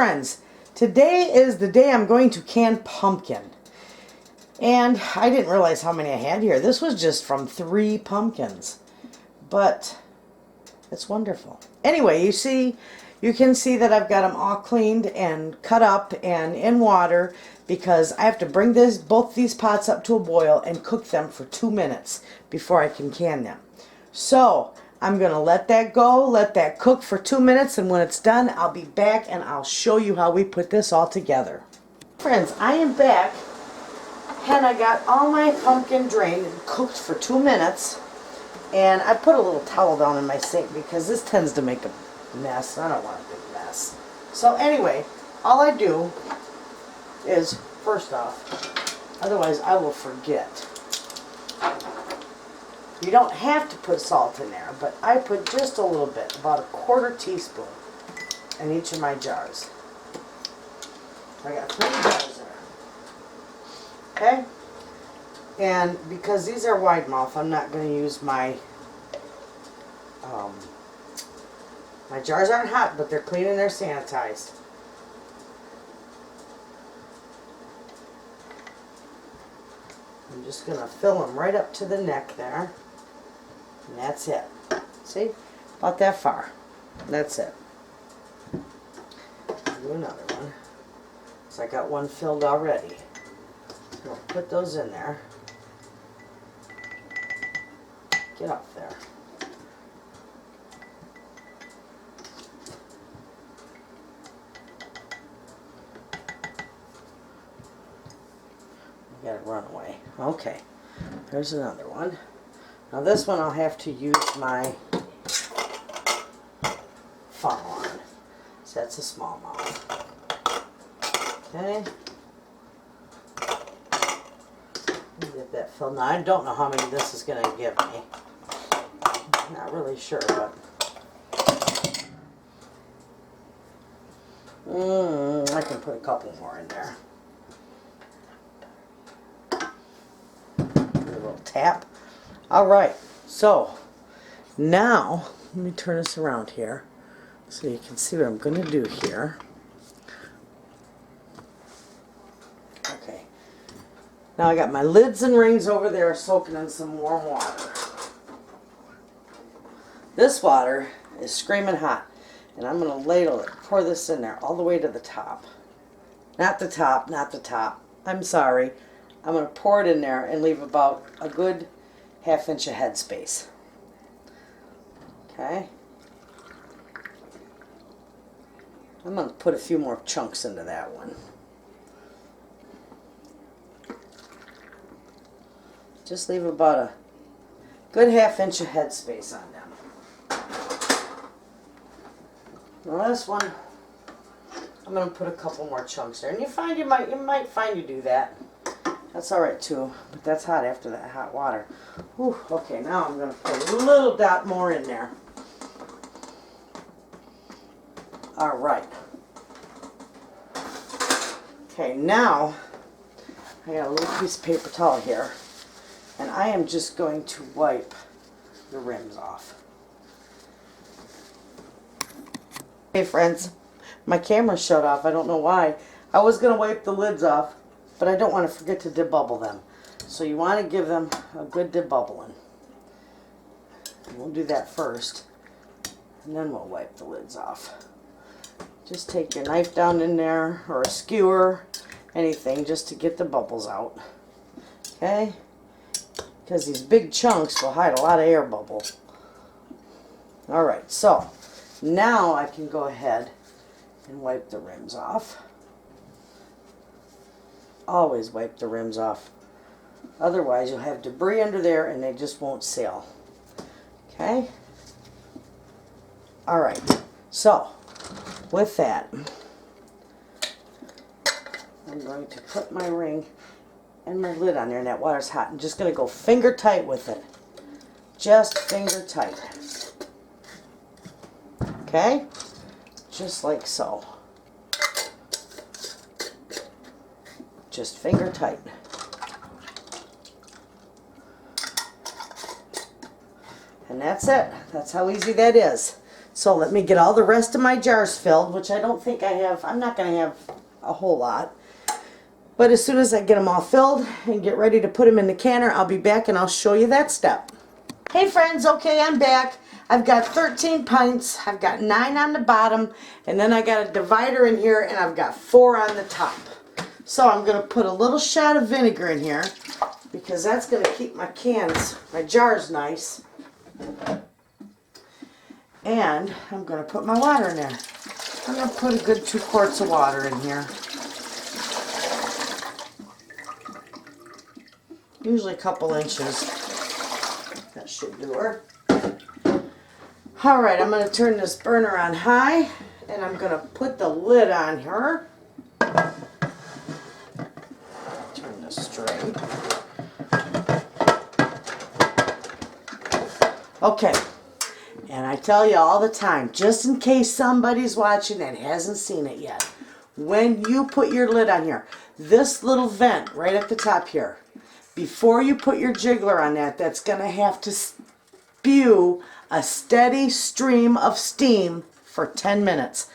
friends, today is the day I'm going to can pumpkin. And I didn't realize how many I had here. This was just from 3 pumpkins. But it's wonderful. Anyway, you can see that I've got them all cleaned and cut up and in water because I have to bring both these pots up to a boil and cook them for 2 minutes before I can can them. So I'm going to let that go, let that cook for 2 minutes, and when it's done, I'll be back and I'll show you how we put this all together. Friends, I am back and I got all my pumpkin drained and cooked for 2 minutes, and I put a little towel down in my sink because this tends to make a mess. I don't want a big mess. So anyway, all I do is, first off, otherwise I will forget. You don't have to put salt in there, but I put just a little bit, about 1/4 teaspoon in each of my jars. I got 3 jars there. Okay? And because these are wide mouth, I'm not going to use my jars aren't hot, but they're clean and they're sanitized. I'm just going to fill them right up to the neck there. And that's it. See? About that far. That's it. I'll do another one. So I got one filled already. So I'll put those in there. Get up there. I gotta run away. Okay. There's another one. Now this one I'll have to use my funnel on. So that's a small mouth. Okay. Get that filled. Now I don't know how many this is going to give me. Not really sure, but I can put a couple more in there. A little tap. All right, so now let me turn this around here so you can see what I'm going to do here. Okay, now I got my lids and rings over there soaking in some warm water. This water is screaming hot, and I'm going to ladle it, pour this in there all the way to the top. Not the top, not the top. I'm sorry. I'm going to pour it in there and leave about a good 1/2 inch of head space. Okay. I'm going to put a few more chunks into that one. Just leave about a good 1/2 inch of head space on them. Now this one, I'm going to put a couple more chunks there. And you might find you do that. That's alright too, but that's hot after that hot water. Whew, okay, now I'm going to put a little dot more in there. Alright. Okay, now I got a little piece of paper towel here, and I am just going to wipe the rims off. Hey friends, my camera shut off. I don't know why. I was going to wipe the lids off, but I don't want to forget to debubble them. So you want to give them a good debubbling. We'll do that first, and then we'll wipe the lids off. Just take your knife down in there, or a skewer, anything, just to get the bubbles out. Okay? Because these big chunks will hide a lot of air bubble. Alright, so now I can go ahead and wipe the rims off. Always wipe the rims off. Otherwise you'll have debris under there and they just won't seal. Okay? Alright, so with that, I'm going to put my ring and my lid on there, and that water's hot. I'm just going to go finger tight with it. Just finger tight. Okay? Just like so. Just finger tight. And that's it. That's how easy that is. So let me get all the rest of my jars filled, which I don't think I have. I'm not going to have a whole lot. But as soon as I get them all filled and get ready to put them in the canner, I'll be back and I'll show you that step. Hey friends, okay, I'm back. I've got 13 pints, I've got 9 on the bottom, and then I got a divider in here and I've got 4 on the top. So I'm going to put a little shot of vinegar in here because that's going to keep my jars nice. And I'm going to put my water in there. I'm going to put a good 2 quarts of water in here. Usually a couple inches. That should do her. Alright, I'm going to turn this burner on high and I'm going to put the lid on her. Turn this straight. Okay. And I tell you all the time, just in case somebody's watching and hasn't seen it yet, when you put your lid on here, this little vent right at the top here, before you put your jiggler on that, that's going to have to spew a steady stream of steam for 10 minutes.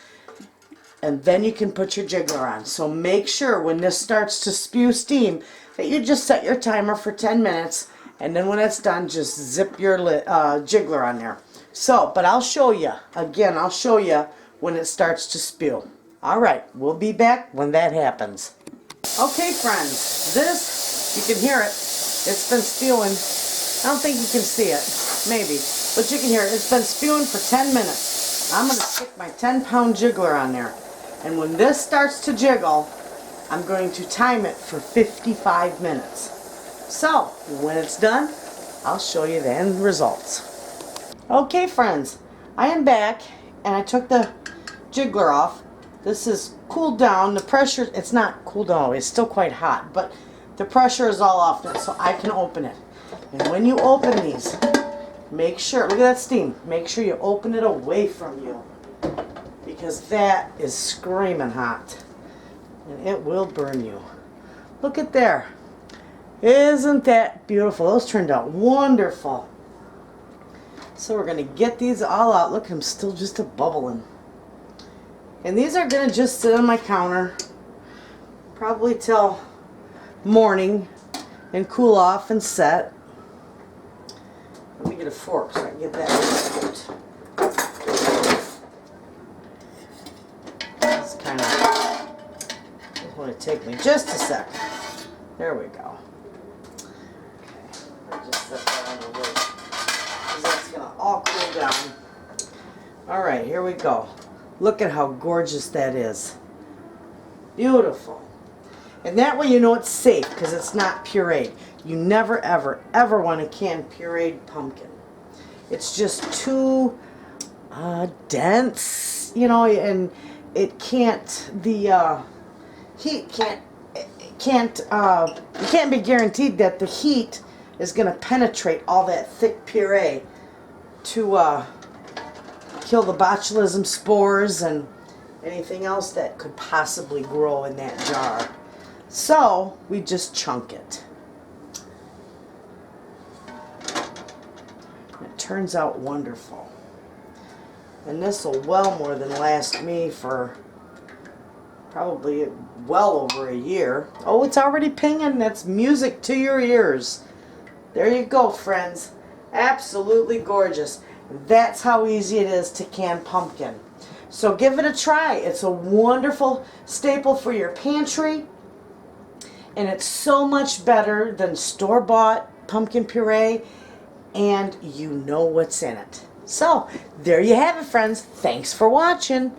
And then you can put your jiggler on. So make sure when this starts to spew steam that you just set your timer for 10 minutes. And then when it's done, just zip your jiggler on there. So, but I'll show you. Again, I'll show you when it starts to spew. Alright, we'll be back when that happens. Okay friends, this, you can hear it. It's been spewing. I don't think you can see it. Maybe. But you can hear it. It's been spewing for 10 minutes. I'm going to stick my 10-pound jiggler on there. And when this starts to jiggle, I'm going to time it for 55 minutes. So, when it's done, I'll show you the end results. Okay friends, I am back and I took the jiggler off. This is cooled down. The pressure, it's not cooled down, it's still quite hot, but the pressure is all off it so I can open it. And when you open these, make sure, look at that steam, make sure you open it away from you because that is screaming hot and it will burn you. Look at there. Isn't that beautiful? Those turned out wonderful. So we're going to get these all out. Look, I'm still just a-bubbling. And these are going to just sit on my counter probably till morning and cool off and set. Let me get a fork so I can get that out. It's kind of, it's going to take me just a second. There we go. Okay, I'll just set that on the lid. That's going to all cool down. Alright, here we go. Look at how gorgeous that is. Beautiful. And that way you know it's safe because it's not pureed. You never, ever, ever want to can pureed pumpkin. It's just too dense, you know, and it can't, the heat you can't be guaranteed that the heat is going to penetrate all that thick puree to kill the botulism spores and anything else that could possibly grow in that jar. So we just chunk it. It turns out wonderful. And this will well more than last me for probably well over a year. Oh, it's already pinging. That's music to your ears. There you go, friends. Absolutely gorgeous. That's how easy it is to can pumpkin. So give it a try. It's a wonderful staple for your pantry. And it's so much better than store-bought pumpkin puree. And you know what's in it. So, there you have it, friends. Thanks for watching.